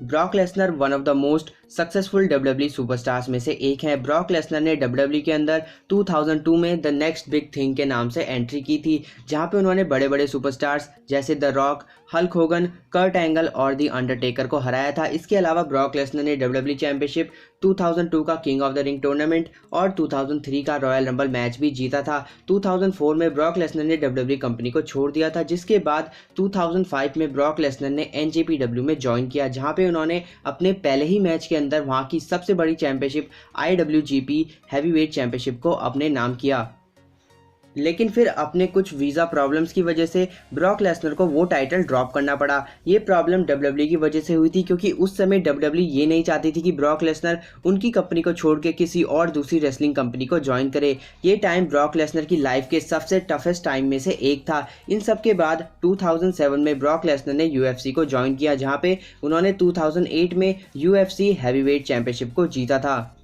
Brock Lesnar one of the most successful WWE superstars में से एक हैं। ब्रॉक लेसनर ने डब्ल्यूडब्ल्यूई के अंदर 2002 में द नेक्स्ट बिग थिंग के नाम से एंट्री की थी, जहां पे उन्होंने बड़े बड़े सुपरस्टार्स जैसे the Rock, Hulk Hogan, Kurt Angle और द अंडरटेकर को हराया था। इसके अलावा ब्रॉक लेसनर ने डब्ल्यूडब्ल्यूई चैंपियनशिप, 2002 का King of the Ring tournament और 2003 का रॉयल रंबल मैच भी जीता था। 2004 में ब्रॉक लेसनर ने डब्ल्यूडब्ल्यूई कंपनी को छोड़ दिया था, जिसके बाद 2005 में ब्रॉक लेसनर ने एनजेपीडब्ल्यू में ज्वाइन किया, जहां पे उन्होंने अपने पहले ही मैच के अंदर वहां की सबसे बड़ी चैंपियनशिप आईडब्ल्यूजीपी हैवीवेट चैंपियनशिप को अपने नाम किया। लेकिन फिर अपने कुछ वीज़ा प्रॉब्लम्स की वजह से ब्रॉक लेसनर को वो टाइटल ड्रॉप करना पड़ा। ये प्रॉब्लम डब्ल्यूडब्ल्यूई की वजह से हुई थी, क्योंकि उस समय डब्ल्यूडब्ल्यूई ये नहीं चाहती थी कि ब्रॉक लेसनर उनकी कंपनी को छोड़ के किसी और दूसरी रेसलिंग कंपनी को ज्वाइन करे। ये टाइम ब्रॉक लेसनर की लाइफ के सबसे टफेस्ट टाइम में से एक था। इन सब के बाद 2007 में ब्रॉक लेसनर ने यूएफसी को ज्वाइन किया, जहाँ पे उन्होंने 2008 में यूएफसी हैवीवेट चैंपियनशिप को जीता था।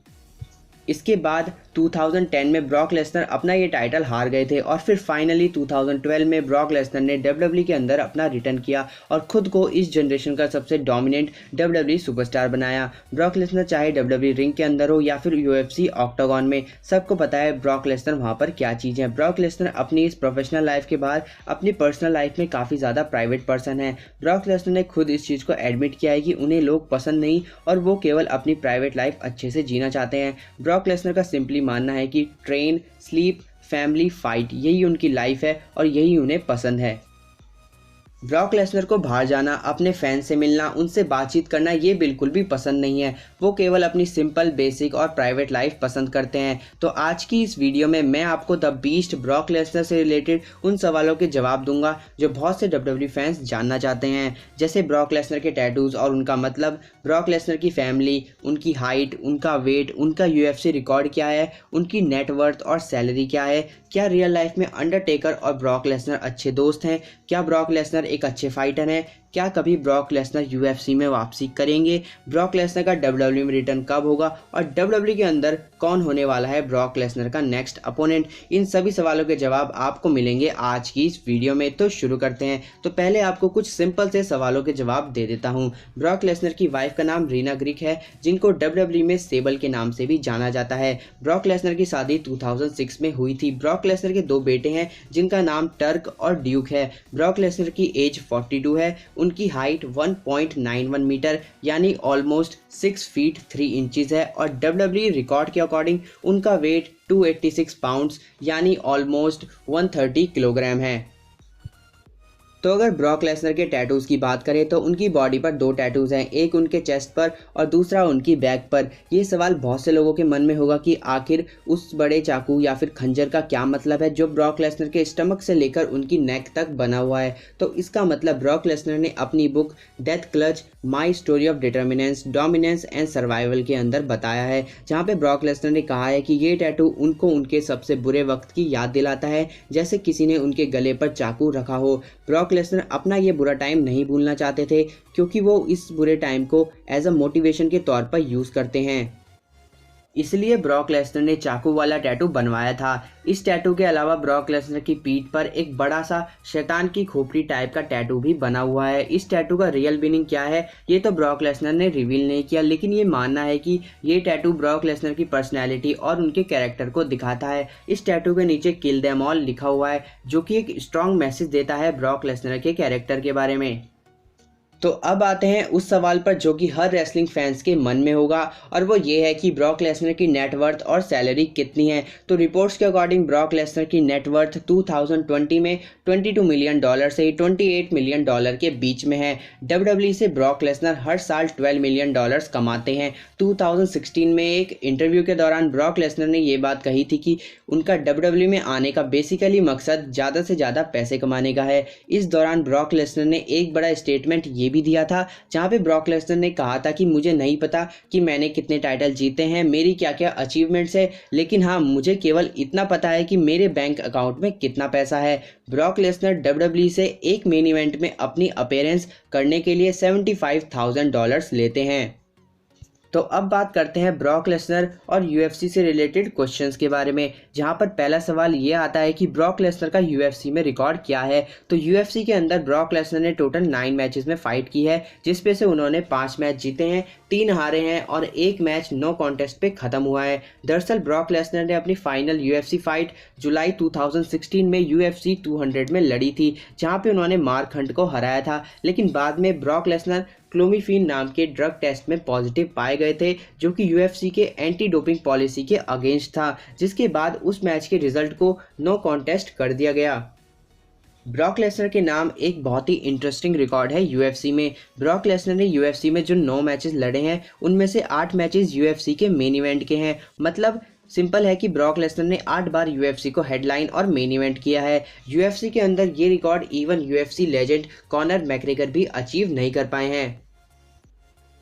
इसके बाद 2010 में ब्रॉक लेसनर अपना ये टाइटल हार गए थे और फिर फाइनली 2012 में ब्रॉक लेसनर ने डब्ल्यूडब्ल्यूई के अंदर अपना रिटर्न किया और खुद को इस जनरेशन का सबसे डोमिनेंट डब्ल्यूडब्ल्यूई सुपरस्टार बनाया। ब्रॉक लेसनर चाहे डब्ल्यूडब्ल्यूई रिंग के अंदर हो या फिर यूएफसी ऑक्टागन में, सबको पता है ब्रॉक लेसनर वहाँ पर क्या चीज़ है। ब्रॉक लेसनर अपनी इस प्रोफेशनल लाइफ के बाद अपनी पर्सनल लाइफ में काफ़ी ज़्यादा प्राइवेट पर्सन है। ब्रॉक लेसनर ने खुद इस चीज़ को एडमिट किया है कि उन्हें लोग पसंद नहीं और वो केवल अपनी प्राइवेट लाइफ अच्छे से जीना चाहते हैं। ब्रॉक लेसनर का सिंपली मानना है कि ट्रेन, स्लीप, फैमिली, फाइट, यही उनकी लाइफ है और यही उन्हें पसंद है। ब्रॉक लेसनर को बाहर जाना, अपने फैन से मिलना, उनसे बातचीत करना ये बिल्कुल भी पसंद नहीं है। वो केवल अपनी सिंपल, बेसिक और प्राइवेट लाइफ पसंद करते हैं। तो आज की इस वीडियो में मैं आपको द बीस्ट ब्रॉक लेसनर से रिलेटेड उन सवालों के जवाब दूंगा जो बहुत से डब्ल्यूडब्ल्यूई फैंस जानना चाहते हैं, जैसे ब्रॉक लेसनर के टैटूज और उनका मतलब, ब्रॉक लेसनर की फैमिली, उनकी हाइट, उनका वेट, उनका यूएफसी रिकॉर्ड क्या है, उनकी नेटवर्थ और सैलरी क्या है, क्या रियल लाइफ में अंडरटेकर और ब्रॉक लेसनर अच्छे दोस्त हैं, क्या ब्रॉक लेसनर एक अच्छे फाइटर हैं, क्या कभी ब्रॉक लेसनर यूएफसी में वापसी करेंगे, ब्रॉक लेसनर का डब्ल्यूडब्ल्यूई में रिटर्न कब होगा और डब्ल्यूडब्ल्यूई के अंदर कौन होने वाला है ब्रॉक लेसनर का नेक्स्ट अपोनेंट। इन सभी सवालों के जवाब आपको मिलेंगे आज की इस वीडियो में। तो शुरू करते हैं। तो पहले आपको कुछ सिंपल से सवालों के जवाब दे देता हूं। ब्रॉक लेसनर की वाइफ का नाम रीना ग्रीक है, जिनको डब्ल्यूडब्ल्यूई में सेबल के नाम से भी जाना जाता है। ब्रॉक लेसनर की शादी 2006 में हुई थी। ब्रॉक लेसनर के दो बेटे हैं, जिनका नाम टर्क और ड्यूक है। ब्रॉक लेसनर की एज 42 है। उनकी हाइट 1.91 मीटर यानी ऑलमोस्ट 6 फीट 3 इंचेस है और डब्ल्यूडब्ल्यूई रिकॉर्ड के अकॉर्डिंग उनका वेट 286 पाउंड्स यानी ऑलमोस्ट 130 किलोग्राम है। तो अगर ब्रॉक लेसनर के टैटूज की बात करें तो उनकी बॉडी पर दो टैटूज हैं, एक उनके चेस्ट पर और दूसरा उनकी बैक पर। ये सवाल बहुत से लोगों के मन में होगा कि आखिर उस बड़े चाकू या फिर खंजर का क्या मतलब है जो ब्रॉक लेसनर के स्टमक से लेकर उनकी नेक तक बना हुआ है। तो इसका मतलब ब्रॉक लेसनर ने अपनी book death clutch my story of डिटर्मिनेंस, dominance and survival के अंदर बताया है, जहाँ पे ब्रॉक लेसनर ने कहा है कि ये टैटू उनको उनके सबसे बुरे वक्त की याद दिलाता है, जैसे किसी ने उनके गले पर चाकू रखा हो। ब्रॉक लेसनर अपना ये बुरा टाइम नहीं भूलना चाहते थे, क्योंकि वो इस बुरे टाइम को एज अ मोटिवेशन के तौर पर यूज़ करते हैं। इसलिए ब्रॉक लेसनर ने चाकू वाला टैटू बनवाया था। इस टैटू के अलावा ब्रॉक लेसनर की पीठ पर एक बड़ा सा शैतान की खोपड़ी टाइप का टैटू भी बना हुआ है। इस टैटू का रियल मीनिंग क्या है ये तो ब्रॉक लेसनर ने रिवील नहीं किया, लेकिन ये मानना है कि ये टैटू ब्रॉक लेसनर की पर्सनैलिटी और उनके कैरेक्टर को दिखाता है। इस टैटू के नीचे किल देम ऑल लिखा हुआ है, जो कि एक स्ट्रॉन्ग मैसेज देता है ब्रॉक लेसनर के कैरेक्टर के बारे में। तो अब आते हैं उस सवाल पर जो कि हर रेसलिंग फैंस के मन में होगा, और वो ये है कि ब्रॉक लेसनर की नेटवर्थ और सैलरी कितनी है। तो रिपोर्ट्स के अकॉर्डिंग ब्रॉक लेसनर की नेटवर्थ 2020 में $22 मिलियन से $28 मिलियन के बीच में है। डब्ल्यूडब्ल्यूई से ब्रॉक लेसनर हर साल $12 मिलियन कमाते हैं। 2016 में एक इंटरव्यू के दौरान ब्रॉक लेसनर ने ये बात कही थी कि उनका डब्ल्यूडब्ल्यूई में आने का बेसिकली मकसद ज़्यादा से ज़्यादा पैसे कमाने का है। इस दौरान ब्रॉक लेसनर ने एक बड़ा स्टेटमेंट ये भी दिया था, जहां पे ब्रॉक लेसनर ने कहा था कि मुझे नहीं पता कि मैंने कितने टाइटल जीते हैं, मेरी क्या क्या अचीवमेंट्स है, लेकिन हाँ मुझे केवल इतना पता है कि मेरे बैंक अकाउंट में कितना पैसा है। ब्रॉक लेसनर डब्ल्यूडब्ल्यूई से एक मेन इवेंट में अपनी अपीयरेंस करने के लिए $75,000 लेते हैं। तो अब बात करते हैं ब्रॉक लेसनर और यूएफसी से रिलेटेड क्वेश्चंस के बारे में, जहां पर पहला सवाल ये आता है कि ब्रॉक लेसनर का यूएफसी में रिकॉर्ड क्या है। तो यूएफसी के अंदर ब्रॉक लेसनर ने टोटल 9 मैचेस में फाइट की है, जिसपे से उन्होंने 5 मैच जीते हैं, 3 हारे हैं और 1 मैच नो कॉन्टेस्ट पे खत्म हुआ है। दरअसल ब्रॉक लेसनर ने अपनी फाइनल यूएफसी फाइट जुलाई 2016 में यूएफसी 200 में लड़ी थी, जहां पे उन्होंने मार्क हंट को हराया था। लेकिन बाद में ब्रॉक लेसनर क्लोमिफीन नाम के ड्रग टेस्ट में पॉजिटिव पाए गए थे, जो कि यूएफसी के एंटी डोपिंग पॉलिसी के अगेंस्ट था, जिसके बाद उस मैच के रिजल्ट को नो कॉन्टेस्ट कर दिया गया। ब्रॉक लेसनर के नाम एक बहुत ही इंटरेस्टिंग रिकॉर्ड है यूएफसी में। ब्रॉक लेसनर ने यूएफसी में जो 9 मैचेस लड़े हैं, उनमें से 8 मैचेस यूएफसी के मेन इवेंट के हैं। मतलब सिंपल है कि ब्रॉक लेसनर ने 8 बार यूएफसी को हेडलाइन और मेन इवेंट किया है। यूएफसी के अंदर ये record even UFC legend Conor McGregor भी अचीव नहीं कर पाए हैं।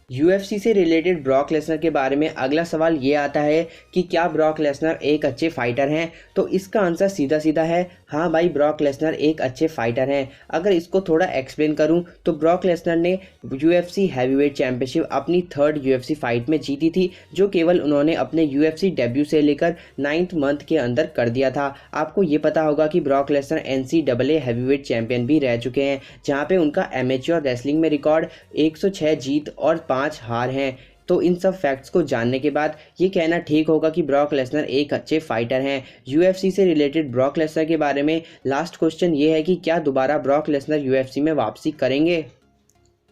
यूएफसी से रिलेटेड ब्रॉक लेसनर के बारे में अगला सवाल ये आता है कि क्या ब्रॉक लेसनर एक अच्छे फाइटर हैं? तो इसका आंसर सीधा सीधा है हाँ भाई, ब्रॉक लेसनर एक अच्छे फाइटर हैं। अगर इसको थोड़ा एक्सप्लेन करूं तो ब्रॉक लेसनर ने यूएफसी हैवीवेट चैंपियनशिप अपनी 3rd यूएफसी फाइट में जीती थी, जो केवल उन्होंने अपने यूएफसी डेब्यू से लेकर 9th मंथ के अंदर कर दिया था। आपको ये पता होगा कि Brock Lesnar NCAA heavyweight champion भी रह चुके हैं, जहाँ पे उनका एमेच्योर रेसलिंग में रिकॉर्ड 106 जीत और 5 हार हैं। तो इन सब फैक्ट्स को जानने के बाद ये कहना ठीक होगा कि ब्रॉक लेसनर एक अच्छे फाइटर हैं। यूएफसी से रिलेटेड ब्रॉक लेसनर के बारे में लास्ट क्वेश्चन ये है कि क्या दोबारा ब्रॉक लेसनर यूएफसी में वापसी करेंगे?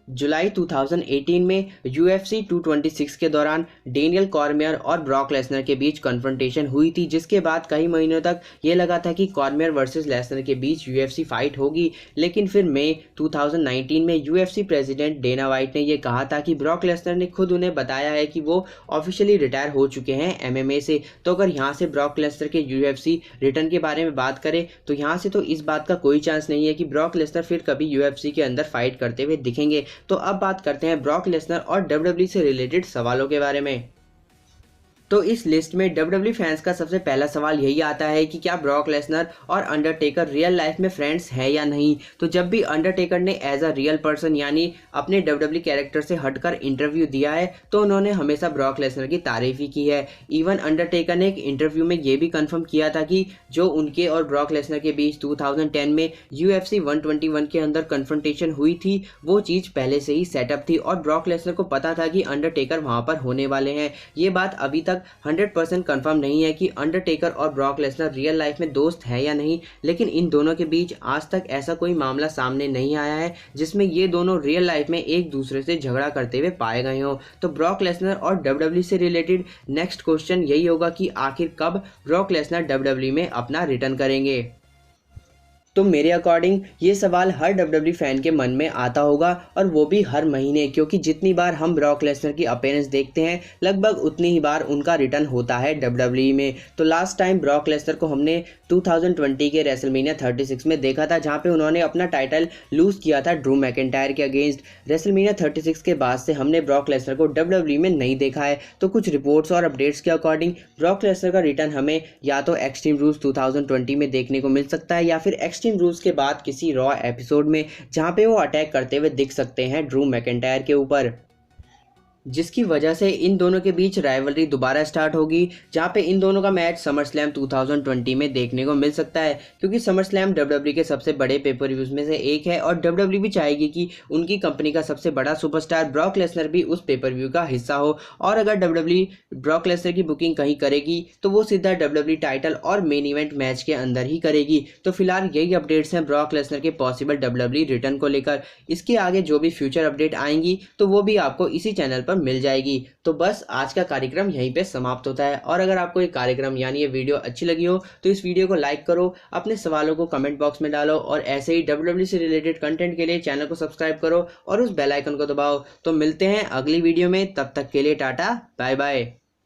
जुलाई 2018 में UFC 226 के दौरान डेनियल कॉर्मियर और ब्रॉक लेसनर के बीच कन्फ्रंटेशन हुई थी, जिसके बाद कई महीनों तक ये लगा था कि कॉर्मियर वर्सेस लेसनर के बीच UFC फाइट होगी। लेकिन फिर मई 2019 में UFC प्रेसिडेंट डेना वाइट ने ये कहा था कि ब्रॉक लेसनर ने खुद उन्हें बताया है कि वो ऑफिशियली रिटायर हो चुके हैं MMA से। तो अगर यहाँ से ब्रॉक लेसनर के UFC रिटर्न के बारे में बात करें तो यहाँ से तो इस बात का कोई चांस नहीं है कि ब्रॉक लेसनर फिर कभी UFC के अंदर फाइट करते हुए दिखेंगे। तो अब बात करते हैं ब्रॉक लेसनर और WWE से रिलेटेड सवालों के बारे में। तो इस लिस्ट में WWE फैंस का सबसे पहला सवाल यही आता है कि क्या ब्रॉक लेसनर और अंडरटेकर रियल लाइफ में फ्रेंड्स है या नहीं। तो जब भी अंडरटेकर ने एज अ रियल पर्सन यानी अपने WWE कैरेक्टर से हटकर इंटरव्यू दिया है, तो उन्होंने हमेशा ब्रॉक लेसनर की तारीफ ही की है। इवन अंडरटेकर ने एक इंटरव्यू में ये भी कंफर्म किया था कि जो उनके और ब्रॉक लेसनर के बीच 2010 में UFC 121 के अंदर कन्फ्रंटेशन हुई थी, वो चीज़ पहले से ही सेटअप थी और ब्रॉक लेसनर को पता था कि अंडरटेकर वहाँ पर होने वाले हैं। ये बात अभी तक 100% कंफर्म नहीं है कि अंडरटेकर और ब्रॉक लेसनर रियल लाइफ में दोस्त है या नहीं, लेकिन इन दोनों के बीच आज तक ऐसा कोई मामला सामने नहीं आया है जिसमें ये दोनों रियल लाइफ में एक दूसरे से झगड़ा करते हुए पाए गए हों। तो ब्रॉक लेसनर और WWE से रिलेटेड नेक्स्ट क्वेश्चन यही होगा कि आखिर कब ब्रॉक लेसनर WWE में अपना रिटर्न करेंगे। तो मेरे अकॉर्डिंग ये सवाल हर WWE फैन के मन में आता होगा, और वो भी हर महीने, क्योंकि जितनी बार हम ब्रॉक लेसनर की अपीयरेंस देखते हैं लगभग उतनी ही बार उनका रिटर्न होता है WWE में। तो लास्ट टाइम ब्रॉक लेसनर को हमने 2020 के रेसलमेनिया 36 में देखा था, जहां पे उन्होंने अपना टाइटल लूज किया था ड्रू मैकिंटायर के अगेंस्ट। रेसलमेनिया 36 के बाद से हमने ब्रॉक लेसनर को WWE में नहीं देखा है। तो कुछ रिपोर्ट्स और अपडेट्स के अकॉर्डिंग ब्रॉक लेसनर का रिटर्न हमें या तो एक्सट्रीम रूल्स 2020 में देखने को मिल सकता है, या फिर एक्सट्रीम रूल्स के बाद किसी रॉ एपिसोड में, जहां पे वो अटैक करते हुए दिख सकते हैं ड्रू मैकिंटायर के ऊपर, जिसकी वजह से इन दोनों के बीच राइवलरी दोबारा स्टार्ट होगी, जहां पे इन दोनों का मैच समर स्लैम 2020 में देखने को मिल सकता है। क्योंकि समर स्लैम WWE के सबसे बड़े पेपर व्यूज में से एक है, और WWE भी चाहेगी कि उनकी कंपनी का सबसे बड़ा सुपरस्टार ब्रॉक लेसनर भी उस पेपर व्यू का हिस्सा हो। और अगर WWE ब्रॉक लेसनर की बुकिंग कहीं करेगी तो वो सीधा WWE टाइटल और मेन इवेंट मैच के अंदर ही करेगी। तो फिलहाल यही अपडेट्स हैं ब्रॉक लेसनर के पॉसिबल WWE रिटर्न को लेकर। इसके आगे जो भी फ्यूचर अपडेट आएंगी तो वो भी आपको इसी चैनल पर मिल जाएगी। तो बस आज का कार्यक्रम यहीं पे समाप्त होता है, और अगर आपको ये कार्यक्रम यानी ये वीडियो अच्छी लगी हो तो इस वीडियो को लाइक करो, अपने सवालों को कमेंट बॉक्स में डालो, और ऐसे ही WWE से रिलेटेड कंटेंट के लिए चैनल को सब्सक्राइब करो और उस बेल आइकन को दबाओ। तो मिलते हैं अगली वीडियो में, तब तक के लिए टाटा बाय बाय।